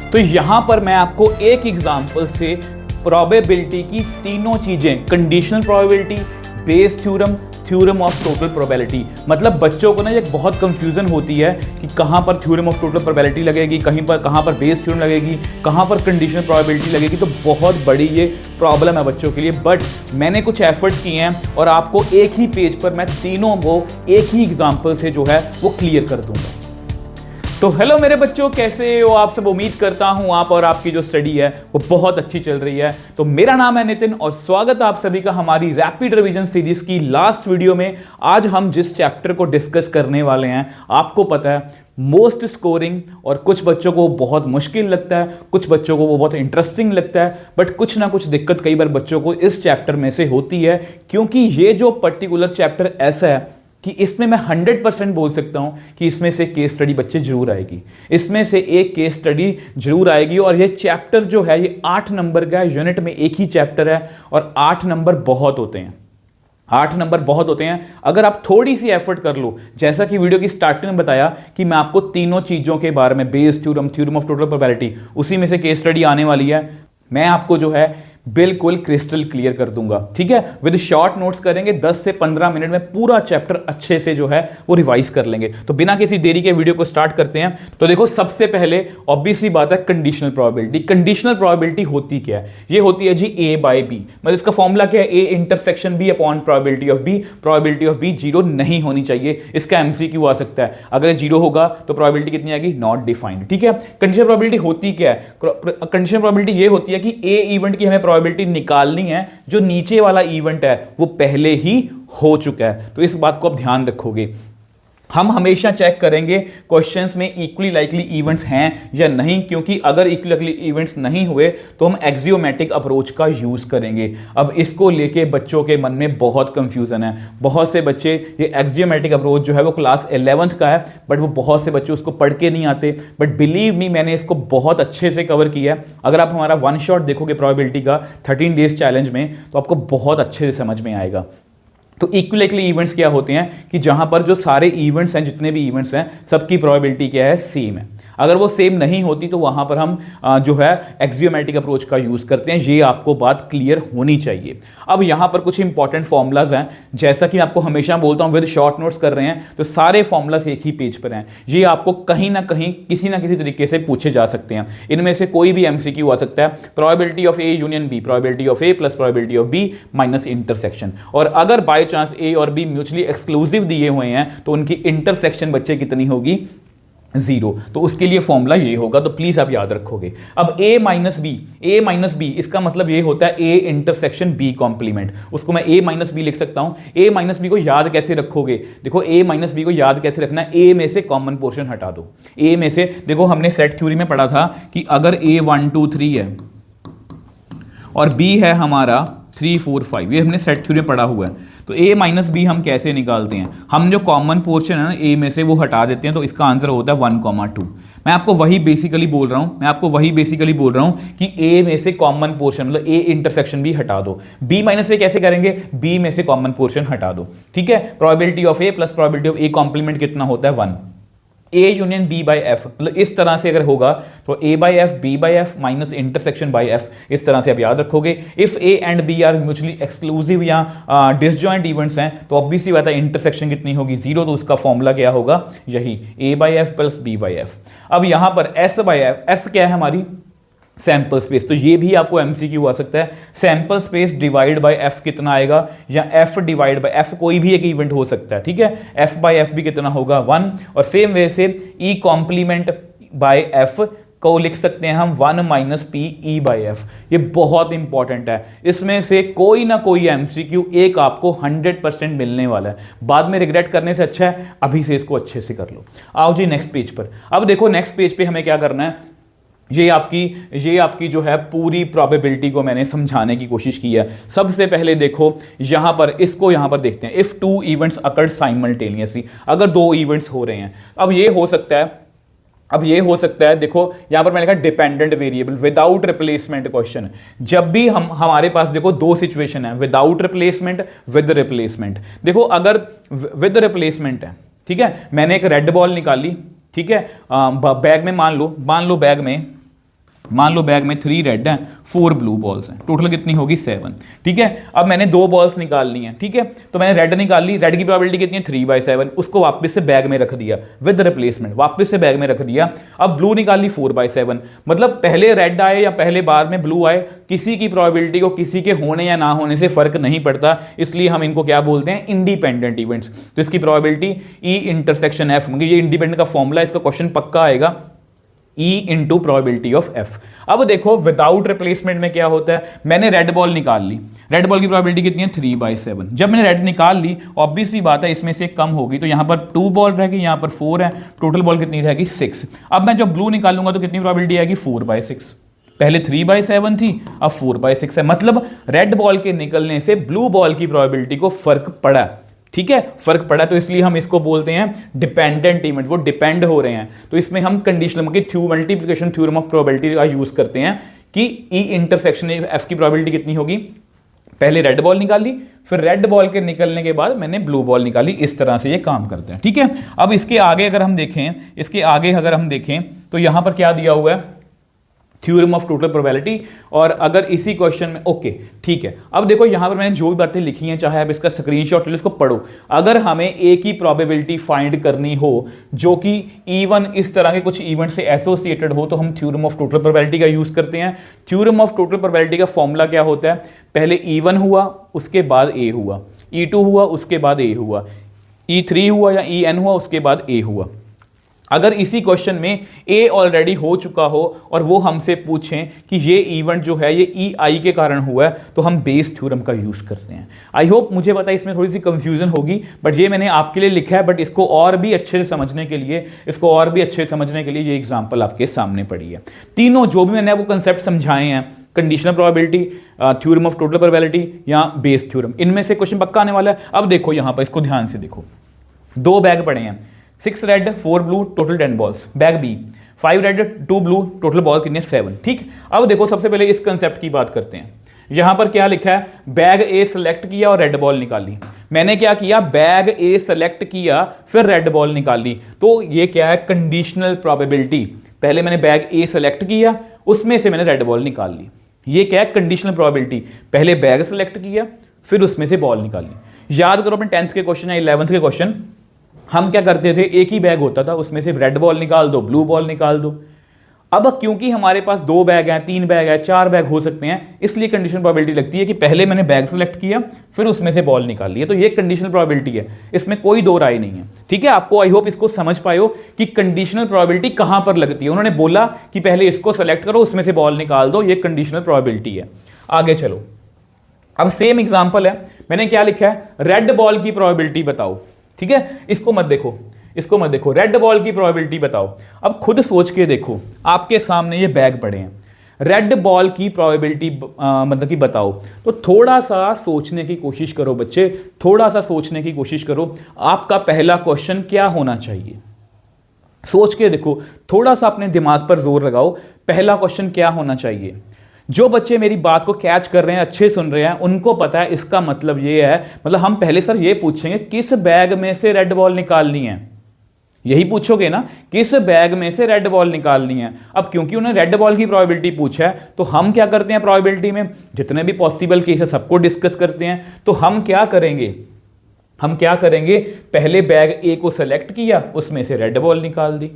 तो यहां पर मैं आपको एक एग्जांपल से प्रोबेबिलिटी की तीनों चीजें, conditional probability, Bayes theorem, theorem of total probability, मतलब बच्चों को ना एक बहुत कंफ्यूजन होती है कि कहां पर थ्योरम ऑफ टोटल प्रोबेबिलिटी लगेगी, कहां पर बेस थ्योरम लगेगी, कहां पर कंडीशनल प्रोबेबिलिटी लगेगी। तो बहुत बड़ी ये प्रॉब्लम है बच्चों के लिए, बट मैंने कुछ एफर्ट्स किए हैं और आपको एक ही पेज पर मैं तीनों को एक ही एग्जाम्पल से जो है वो क्लियर कर दूंगा। तो हेलो मेरे बच्चों, कैसे हो आप सब? उम्मीद करता हूं आप और आपकी जो स्टडी है वो बहुत अच्छी चल रही है। तो मेरा नाम है नितिन और स्वागत है आप सभी का हमारी रैपिड रिवीजन सीरीज की लास्ट वीडियो में। आज हम जिस चैप्टर को डिस्कस करने वाले हैं, आपको पता है मोस्ट स्कोरिंग, और कुछ बच्चों को बहुत मुश्किल लगता है, कुछ बच्चों को वो बहुत इंटरेस्टिंग लगता है, बट कुछ ना कुछ दिक्कत कई बार बच्चों को इस चैप्टर में से होती है, क्योंकि ये जो पर्टिकुलर चैप्टर ऐसा है कि इसमें मैं 100% बोल सकता हूं कि इसमें से केस स्टडी बच्चे जरूर आएगी, इसमें से एक केस स्टडी जरूर आएगी। और ये चैप्टर जो है ये 8 नंबर का है, यूनिट में एक ही चैप्टर है और 8 नंबर बहुत होते हैं, 8 नंबर बहुत होते हैं। अगर आप थोड़ी सी एफर्ट कर लो, जैसा कि वीडियो की स्टार्टिंग में बताया कि मैं आपको तीनों चीजों के बारे में, Bayes theorem, theorem of total probability, उसी में से केस स्टडी आने वाली है, मैं आपको जो है बिल्कुल क्रिस्टल क्लियर कर दूंगा। ठीक है, विद शॉर्ट नोट्स करेंगे, 10 से 15 मिनट में पूरा चैप्टर अच्छे से जो है वो रिवाइज कर लेंगे। तो बिना किसी देरी के वीडियो को स्टार्ट करते हैं। तो देखो, सबसे पहले ऑब्वियसली बात है कंडीशनल प्रोबेबिलिटी। कंडीशनल प्रोबेबिलिटी होती क्या है? ये होती है जी ए बाय बी, मतलब इसका फॉर्मूला क्या है? A intersection B upon probability of B. Probability of B zero नहीं होनी चाहिए, इसका एमसीक्यू आ सकता है। अगर जीरो होगा तो प्रोबेबिलिटी कितनी आएगी? Not defined. ठीक है, कंडीशनल प्रोबेबिलिटी होती क्या है? कंडीशनल प्रोबेबिलिटी ये होती है कि ए इवेंट की हमें प्रोबेबिलिटी निकालनी है जो नीचे वाला इवेंट है वो पहले ही हो चुका है। तो इस बात को आप ध्यान रखोगे। हम हमेशा चेक करेंगे क्वेश्चंस में इक्वली लाइकली इवेंट्स हैं या नहीं, क्योंकि अगर इक्वली लाइकली इवेंट्स नहीं हुए तो हम एक्सियोमेटिक अप्रोच का यूज करेंगे। अब इसको लेके बच्चों के मन में बहुत कंफ्यूजन है। बहुत से बच्चे ये एक्सियोमेटिक अप्रोच जो है वो क्लास 11th का है, बट वो बहुत से बच्चे उसको पढ़ के नहीं आते। बट बिलीव मी, मैंने इसको बहुत अच्छे से कवर किया है। अगर आप हमारा वन शॉट देखोगे प्रोबेबिलिटी का 13 डेज चैलेंज में, तो आपको बहुत अच्छे से समझ में आएगा। तो इक्वली इवेंट्स क्या होते हैं कि जहां पर जो सारे इवेंट्स हैं, जितने भी इवेंट्स हैं, सबकी प्रोबेबिलिटी क्या है? सेम है। अगर वो सेम नहीं होती तो वहां पर हम जो है एक्सियोमेटिक अप्रोच का यूज करते हैं। ये आपको बात क्लियर होनी चाहिए। अब यहां पर कुछ इंपॉर्टेंट फॉर्मूलाज हैं, जैसा कि मैं आपको हमेशा बोलता हूं, विद शॉर्ट नोट्स कर रहे हैं तो सारे फॉर्मूलाज एक ही पेज पर हैं। ये आपको कहीं ना कहीं किसी ना किसी तरीके से पूछे जा सकते हैं। इनमें से कोई भी एमसीक्यू आ सकता है। Probability of A union B, probability of A plus probability of B minus intersection. और अगर बाय चांस ए और बी म्यूचुअली एक्सक्लूसिव दिए हुए हैं तो उनकी इंटरसेक्शन बच्चे कितनी होगी? 0। तो उसके लिए फॉर्मूला ये होगा, तो प्लीज आप याद रखोगे। अब a माइनस बी, इसका मतलब ये होता है a इंटरसेक्शन b कॉम्प्लीमेंट। उसको मैं a माइनस बी लिख सकता हूं। a माइनस बी को याद कैसे रखोगे? देखो, a माइनस बी को याद कैसे रखना है? a में से कॉमन पोर्शन हटा दो। a में से देखो, हमने सेट थ्योरी में पढ़ा था कि अगर a 1 2 3 है और b है हमारा 3 4 5, ये हमने सेट थ्योरी में पढ़ा हुआ है। तो a माइनस बी हम कैसे निकालते हैं? हम जो कॉमन पोर्शन है ना a में से वो हटा देते हैं, तो इसका आंसर होता है 1, 2। मैं आपको वही बेसिकली बोल रहा हूं कि a में से कॉमन पोर्शन मतलब a इंटरसेक्शन भी हटा दो। b माइनस से कैसे करेंगे? b में से कॉमन पोर्शन हटा दो। ठीक है, probability of a plus probability of a complement कितना होता है? 1। a union b by F, मतलब इस तरह से अगर होगा तो a by F, b by F minus intersection by F, इस तरह से आप याद रखोगे। If a and b are mutually exclusive या डिसजॉइंट इवेंट्स हैं तो ऑब्वियसली बात है इंटरसेक्शन कितनी होगी? 0। तो उसका फॉर्मूला क्या होगा? यही a by F plus b by F. अब यहां पर s बाई एफ, s क्या है हमारी? Sample space. तो ये भी आपको एमसीक्यू आ सकता है। Sample space divide by F कितना आएगा? या एफ डिवाइड बाय एफ, कोई भी एक इवेंट हो सकता है। ठीक है, एफ बाय एफ भी कितना होगा? 1। और सेम वे से ई कॉम्प्लीमेंट बाय एफ को लिख सकते हैं हम 1 minus P E by F. ये बहुत इंपॉर्टेंट है। इसमें से कोई ना कोई एमसीक्यू एक आपको 100% मिलने वाला है। बाद में रिग्रेट करने से अच्छा है अभी से इसको अच्छे से कर लो। आओ जी नेक्स्ट पेज पर। अब देखो, नेक्स्ट पेज पे हमें क्या करना है? ये आपकी जो है पूरी प्रोबेबिलिटी को मैंने समझाने की कोशिश की है। सबसे पहले देखो, यहां पर देखते हैं। इफ 2 इवेंट्स अकर्ड साइमल्टेनियसली, अगर 2 इवेंट्स हो रहे हैं। अब ये हो सकता है, देखो यहां पर मैंने लिखा dependent variable without replacement question. जब भी हमारे पास देखो 2 सिचुएशन है, विदाउट रिप्लेसमेंट, विद रिप्लेसमेंट। देखो, अगर विद रिप्लेसमेंट है, ठीक है, मैंने एक रेड बॉल निकाली, ठीक है, बैग में मान लो बैग में मान लो बैग में 3 रेड हैं 4 ब्लू बॉल्स हैं, टोटल कितनी होगी 7। ठीक है, अब मैंने 2 बॉल्स निकालनी है। ठीक है, तो मैंने रेड निकाल ली, रेड की प्रोबेबिलिटी कितनी है 3/7, उसको वापस से बैग में रख दिया विद रिप्लेसमेंट, वापस से बैग में रख दिया। अब ब्लू निकाल ली 4/7, मतलब पहले रेड आए या पहले बार में ब्लू आए, किसी की प्रोबेबिलिटी को किसी के होने या ना होने से फर्क नहीं पड़ता, इसलिए हम इनको क्या बोलते हैं, इंडिपेंडेंट इवेंट्स। तो इसकी प्रोबेबिलिटी E इंटरसेक्शन F, ये इंडिपेंडेंट का फॉर्मूला, इसका क्वेश्चन पक्का आएगा, E into probability of F। अब देखो विदाउट रिप्लेसमेंट में क्या होता है, मैंने रेड बॉल निकाल ली, रेड बॉल की प्रोबेबिलिटी कितनी है 3/7। जब मैंने रेड निकाल ली, ऑब्वियसली बात है इसमें से कम होगी, तो यहां पर 2 बॉल रहेगी, यहां पर 4 है, टोटल बॉल कितनी रहेगी 6। अब मैं जब ब्लू निकालूंगा तो कितनी प्रोबेबिलिटी आएगी 4/6, पहले 3/7 थी, अब 4/6 है, मतलब रेड बॉल के निकलने से ब्लू बॉल की प्रोबेबिलिटी को फर्क पड़ा। ठीक है, फर्क पड़ा, तो इसलिए हम इसको बोलते हैं डिपेंडेंट इवेंट, वो डिपेंड हो रहे हैं। तो इसमें हम conditional multiplication theorem of probability का यूज करते हैं कि E इंटरसेक्शन F की प्रोबेबिलिटी कितनी होगी, पहले रेड बॉल निकाली, फिर रेड बॉल के निकलने के बाद मैंने ब्लू बॉल निकाली, इस तरह से ये काम करते हैं। ठीक है, अब इसके आगे अगर हम देखें, इसके आगे अगर हम देखें तो यहां पर क्या दिया हुआ है, थ्योरम ऑफ टोटल प्रोबेबिलिटी। और अगर इसी क्वेश्चन में ओके ठीक है, अब देखो यहां पर मैंने जो भी बातें लिखी हैं, चाहे आप इसका स्क्रीनशॉट ले, इसको पढ़ो। अगर हमें एक ही प्रोबेबिलिटी फाइंड करनी हो जो कि इवन इस तरह के कुछ इवेंट से एसोसिएटेड हो, तो हम थ्योरम ऑफ टोटल प्रोबेबिलिटी का यूज करते हैं। थ्योरम ऑफ टोटल प्रोबेबिलिटी का फॉर्मूला क्या होता है, पहले E1 हुआ, उसके बाद A हुआ, E2 हुआ, उसके बाद A हुआ, E3 हुआ या EN हुआ, उसके बाद A हुआ। अगर इसी क्वेश्चन में ए ऑलरेडी हो चुका हो और वो हमसे पूछें कि ये इवेंट जो है ये EI के कारण हुआ है, तो हम बेस थ्योरम का यूज करते हैं। आई होप, मुझे पता है इसमें थोड़ी सी कंफ्यूजन होगी, बट ये मैंने आपके लिए लिखा है, बट इसको और भी अच्छे से समझने के लिए ये एग्जाम्पल आपके सामने पड़ी है। तीनों जो भी मैंने आपको कंसेप्ट समझाए हैं, conditional probability, theorem of total probability या बेस थ्योरम, इनमें से क्वेश्चन पक्का आने वाला है। अब देखो यहां पर, इसको ध्यान से देखो, 2 बैग पड़े हैं, 6 red 4 blue, total 10 balls. Bag B 5 red 2 blue, total ball कितने 7। ठीक, अब देखो सबसे पहले इस कंसेप्ट की बात करते हैं। यहां पर क्या लिखा है, बैग ए सेलेक्ट किया और रेड बॉल निकाली। मैंने क्या किया, बैग ए सेलेक्ट किया फिर रेड बॉल निकाली, तो ये क्या है, कंडीशनल प्रोबेबिलिटी। पहले मैंने बैग ए सेलेक्ट किया, उसमें से मैंने रेड बॉल निकाल ली, ये क्या है, कंडीशनल प्रोबेबिलिटी। पहले बैग सेलेक्ट किया फिर उसमें से बॉल निकाली। याद करो अपने 10th के क्वेश्चन या 11th के क्वेश्चन, हम क्या करते थे, एक ही बैग होता था, उसमें से रेड बॉल निकाल दो, ब्लू बॉल निकाल दो। अब क्योंकि हमारे पास 2 बैग हैं, 3 बैग है, 4 बैग हो सकते हैं, इसलिए कंडीशनल प्रोबेबिलिटी लगती है कि पहले मैंने बैग सेलेक्ट किया फिर उसमें से बॉल निकाल लिया, तो ये कंडीशनल प्रोबेबिलिटी है, इसमें कोई दो राय नहीं है। ठीक है, आपको आई होप इसको समझ पाए हो कि कंडीशनल प्रोबेबिलिटी कहां पर लगती है। उन्होंने बोला कि पहले इसको सेलेक्ट करो, उसमें से बॉल निकाल दो, ये कंडीशनल प्रोबेबिलिटी है। आगे चलो, अब सेम एग्जांपल है, मैंने क्या लिखा है, रेड बॉल की प्रोबेबिलिटी बताओ। ठीक है, इसको मत देखो, रेड बॉल की प्रोबेबिलिटी बताओ। अब खुद सोच के देखो, आपके सामने ये बैग पड़े हैं, रेड बॉल की प्रोबेबिलिटी मतलब कि बताओ। तो थोड़ा सा सोचने की कोशिश करो बच्चे, थोड़ा सा सोचने की कोशिश करो, आपका पहला क्वेश्चन क्या होना चाहिए, सोच के देखो, थोड़ा सा अपने दिमाग पर जोर लगाओ, पहला क्वेश्चन क्या होना चाहिए। जो बच्चे मेरी बात को कैच कर रहे हैं, अच्छे सुन रहे हैं, उनको पता है इसका मतलब ये है, मतलब हम पहले सर ये पूछेंगे किस बैग में से रेड बॉल निकालनी है, यही पूछोगे ना, किस बैग में से रेड बॉल निकालनी है। अब क्योंकि उन्होंने रेड बॉल की प्रोबेबिलिटी पूछा है, तो हम क्या करते हैं, प्रोबेबिलिटी में जितने भी पॉसिबल केस है सबको डिस्कस करते हैं। तो हम क्या करेंगे, पहले बैग ए को सेलेक्ट किया, उसमें से रेड बॉल निकाल दी।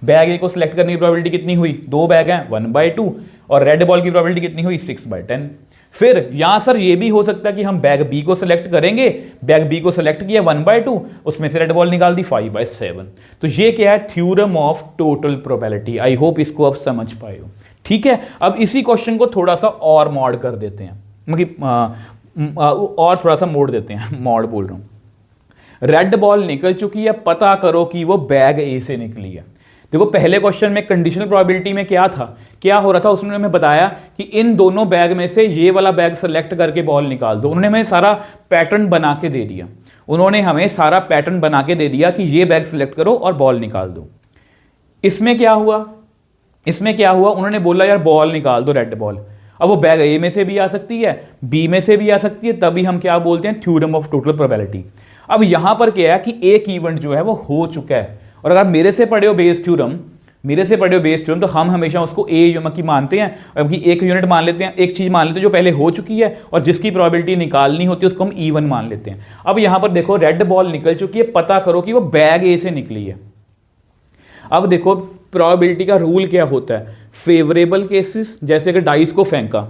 बैग ए को सिलेक्ट करने की प्रोबेबिलिटी कितनी हुई, 2 बैग हैं 1/2, और रेड बॉल की प्रोबेबिलिटी कितनी हुई 6/10। फिर यहां सर ये भी हो सकता है कि हम बैग बी को सिलेक्ट करेंगे, बैग बी को सिलेक्ट किया 1/2, उसमें से रेड बॉल निकाल दी 5/7। तो ये क्या है, theorem of total probability. I hope इसको आप समझ पाए हो। ठीक है, अब इसी क्वेश्चन को थोड़ा सा और मॉड कर देते हैं, मतलब और थोड़ा सा मोड़ देते हैं, मॉड बोल रहा हूं। रेड बॉल निकल चुकी है, पता करो कि वो बैग ए से निकली है। देखो पहले क्वेश्चन में कंडीशनल प्रोबेबिलिटी में क्या हो रहा था, उसने हमें बताया कि इन दोनों बैग में से ये वाला बैग सेलेक्ट करके बॉल निकाल दो। उन्होंने हमें सारा पैटर्न बना के दे दिया कि ये बैग सेलेक्ट करो और बॉल निकाल दो। इसमें क्या हुआ, उन्होंने बोला यार बॉल निकाल दो, रेड बॉल। अब वो बैग ए में से भी आ सकती है, बी में से भी आ सकती है, तभी हम क्या बोलते हैं, थ्योरम ऑफ टोटल प्रोबेबिलिटी। अब यहां पर क्या है कि एक इवेंट जो है वो हो चुका है, और अगर मेरे से पढ़े हो बेस थ्योरम, मेरे से पढ़े हो बेस थ्योरम, तो हम हमेशा उसको ए की मानते हैं, और एक यूनिट मान लेते हैं, एक चीज़ मान लेते हैं जो पहले हो चुकी है और जिसकी प्रोबेबिलिटी निकालनी होती है उसको हम E1 मान लेते हैं। अब यहाँ पर देखो रेड बॉल निकल चुकी है, पता करो कि वो बैग ए से निकली है। अब देखो प्रोबेबिलिटी का रूल क्या होता है, फेवरेबल केसेस जैसे कि डाइस को फेंका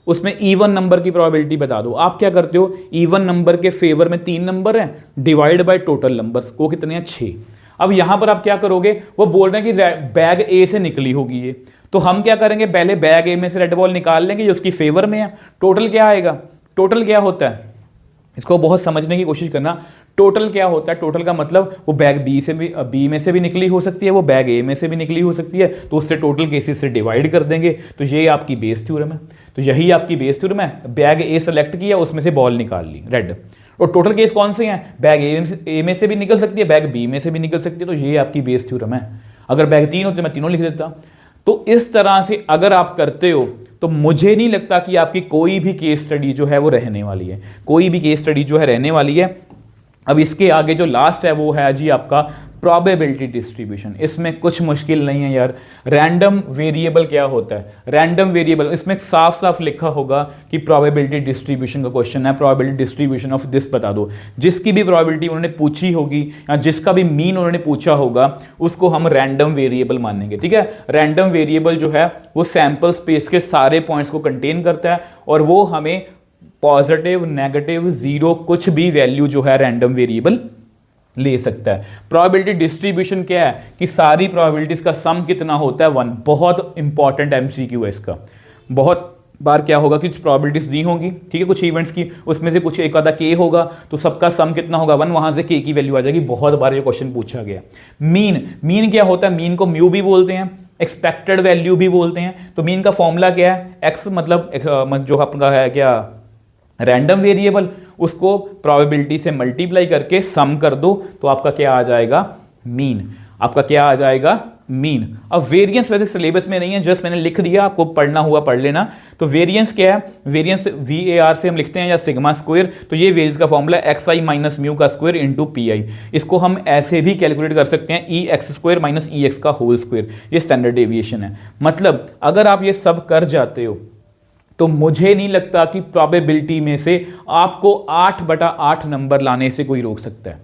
उसमें E1 नंबर की प्रोबेबिलिटी बता दो। आप क्या करते हो, E1 नंबर के फेवर में 3 नंबर हैं, डिवाइड बाय टोटल नंबर्स, वो कितने हैं 6। अब यहां पर आप क्या करोगे, वो बोल रहे हैं कि बैग ए से निकली होगी ये, तो हम क्या करेंगे, पहले बैग ए में से रेड बॉल निकाल लेंगे जो उसकी फेवर में है। टोटल क्या आएगा, टोटल क्या होता है, इसको बहुत समझने की कोशिश करना। टोटल क्या होता है, टोटल का मतलब वो बैग बी में से भी निकली हो सकती है, वो बैग ए में से भी निकली हो सकती है, तो उससे टोटल केसेस से डिवाइड कर देंगे, तो ये आपकी बेस थ्योरम है। तो यही आपकी बेस थ्योरम है। बैग ए सेलेक्ट किया, उसमें से बॉल निकाल ली रेड, और टोटल केस कौन से हैं, बैग ए में से भी निकल सकती है, बैग बी में से भी निकल सकती है, तो ये आपकी बेस थ्योरम है। अगर बैग 3 होते मैं तीनों लिख देता। तो इस तरह से अगर आप करते हो तो मुझे नहीं लगता कि आपकी कोई भी केस स्टडी जो है वो रहने वाली है, कोई भी केस स्टडी जो है रहने वाली है। अब इसके आगे जो लास्ट है वो है जी आपका प्रोबेबिलिटी डिस्ट्रीब्यूशन। इसमें कुछ मुश्किल नहीं है यार। रैंडम वेरिएबल क्या होता है, रैंडम वेरिएबल, इसमें साफ साफ लिखा होगा कि प्रोबेबिलिटी डिस्ट्रीब्यूशन का क्वेश्चन है, प्रोबेबिलिटी डिस्ट्रीब्यूशन ऑफ दिस बता दो। जिसकी भी प्रोबेबिलिटी उन्होंने पूछी होगी या जिसका भी मीन उन्होंने पूछा होगा उसको हम रैंडम वेरिएबल मानेंगे, ठीक है। रैंडम वेरिएबल जो है वो सैंपल स्पेस के सारे पॉइंट्स को कंटेन करता है और वो हमें पॉजिटिव, नेगेटिव, जीरो कुछ भी वैल्यू जो है रैंडम वेरिएबल ले सकता है। प्रोबेबिलिटी डिस्ट्रीब्यूशन क्या है कि सारी प्रोबेबिलिटीज का सम कितना होता है 1। बहुत इंपॉर्टेंट एमसीक्यू है इसका। बहुत बार क्या होगा कि प्रोबेबिलिटीज दी होंगी, ठीक है, कुछ इवेंट्स की, उसमें से कुछ एक आधा के होगा, तो सबका सम कितना होगा 1, वहां से के की वैल्यू आ जाएगी। बहुत बार ये क्वेश्चन पूछा गया। मीन क्या होता है, मीन को म्यू भी बोलते हैं, एक्सपेक्टेड वैल्यू भी बोलते हैं। तो मीन का फॉर्मूला क्या है, एक्स मतलब जो आपका है क्या रैंडम वेरिएबल, उसको प्रोबेबिलिटी से मल्टीप्लाई करके सम कर दो तो आपका क्या आ जाएगा, मीन। आपका क्या आ जाएगा, मीन। अब वेरिएंस वैसे सिलेबस में नहीं है, जस्ट मैंने लिख दिया, आपको पढ़ना हुआ पढ़ लेना। तो वेरिएंस क्या है, वेरिएंस VAR से हम लिखते हैं या सिग्मा स्क्वायर। तो ये वेरिएंस का फॉर्मूला xi माइनस म्यू का स्क्वायर इंटू PI। इसको हम ऐसे भी कैलकुलेट कर सकते हैं EX स्क्वायर माइनस EX का होल स्क्वायर। ये स्टैंडर्ड डेविएशन है। मतलब अगर आप ये सब कर जाते हो तो मुझे नहीं लगता कि प्रोबेबिलिटी में से आपको 8/8 नंबर लाने से कोई रोक सकता है।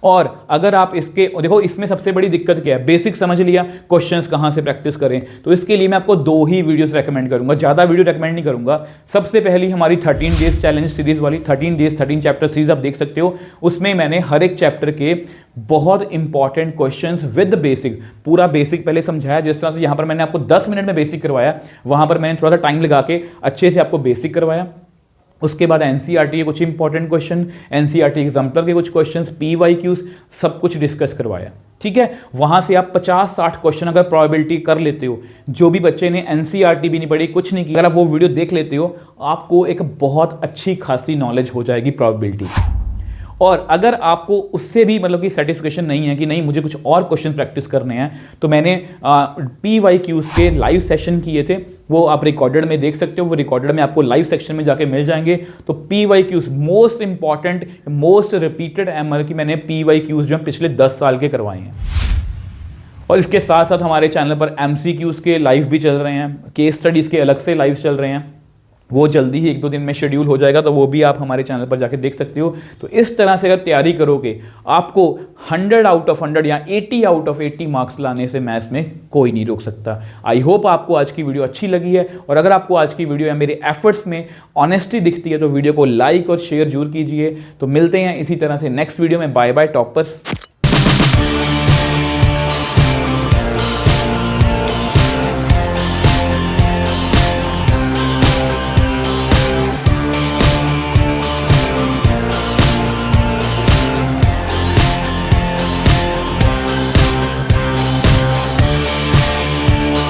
और अगर आप इसके देखो, इसमें सबसे बड़ी दिक्कत क्या है, बेसिक समझ लिया, क्वेश्चंस कहां से प्रैक्टिस करें, तो इसके लिए मैं आपको 2 ही वीडियोस रेकमेंड करूंगा, ज्यादा वीडियो रेकमेंड नहीं करूंगा। सबसे पहली हमारी 13 डेज चैलेंज सीरीज वाली 13 डेज 13 चैप्टर सीरीज आप देख सकते हो। उसमें मैंने हर एक चैप्टर के बहुत इंपॉर्टेंट क्वेश्चंस विद बेसिक, पूरा बेसिक पहले समझाया। जिस तरह से यहां पर मैंने आपको 10 मिनट में बेसिक करवाया, वहां पर मैंने थोड़ा सा टाइम लगा के अच्छे से आपको बेसिक करवाया। उसके बाद एनसीईआरटी के कुछ इंपॉर्टेंट क्वेश्चन, एनसीईआरटी एग्जाम्पलर के कुछ क्वेश्चंस, PYQs, सब कुछ डिस्कस करवाया, ठीक है। वहां से आप 50-60 क्वेश्चन अगर प्रोबेबिलिटी कर लेते हो, जो भी बच्चे ने एनसीईआरटी भी नहीं पढ़ी, कुछ नहीं किया, अगर आप वो वीडियो देख लेते हो, आपको एक बहुत अच्छी खासी नॉलेज हो जाएगी प्रोबेबिलिटी। और अगर आपको उससे भी मतलब कि सेटिस्फेक्शन नहीं है कि नहीं मुझे कुछ और क्वेश्चन प्रैक्टिस करने हैं, तो मैंने PYQs के लाइव सेशन किए थे, वो आप रिकॉर्डेड में देख सकते हो। वो रिकॉर्डेड में आपको लाइव सेक्शन में जाके मिल जाएंगे। तो PYQs most important, most repeated MR की मैंने PYQs जो है पिछले 10 साल के करवाए हैं। और इसके साथ साथ हमारे चैनल पर MCQs के लाइव भी चल रहे हैं, केस स्टडीज़ के अलग से लाइव चल रहे हैं। वो जल्दी ही 1-2 दिन में शेड्यूल हो जाएगा, तो वो भी आप हमारे चैनल पर जाके देख सकते हो। तो इस तरह से अगर तैयारी करोगे, आपको 100 आउट ऑफ 100 या 80 आउट ऑफ 80 मार्क्स लाने से मैथ्स में कोई नहीं रोक सकता। आई होप आपको आज की वीडियो अच्छी लगी है, और अगर आपको आज की वीडियो या मेरे एफर्ट्स में ऑनेस्टी दिखती है तो वीडियो को लाइक और शेयर जरूर कीजिए। तो मिलते हैं इसी तरह से नेक्स्ट वीडियो में। Bye bye toppers.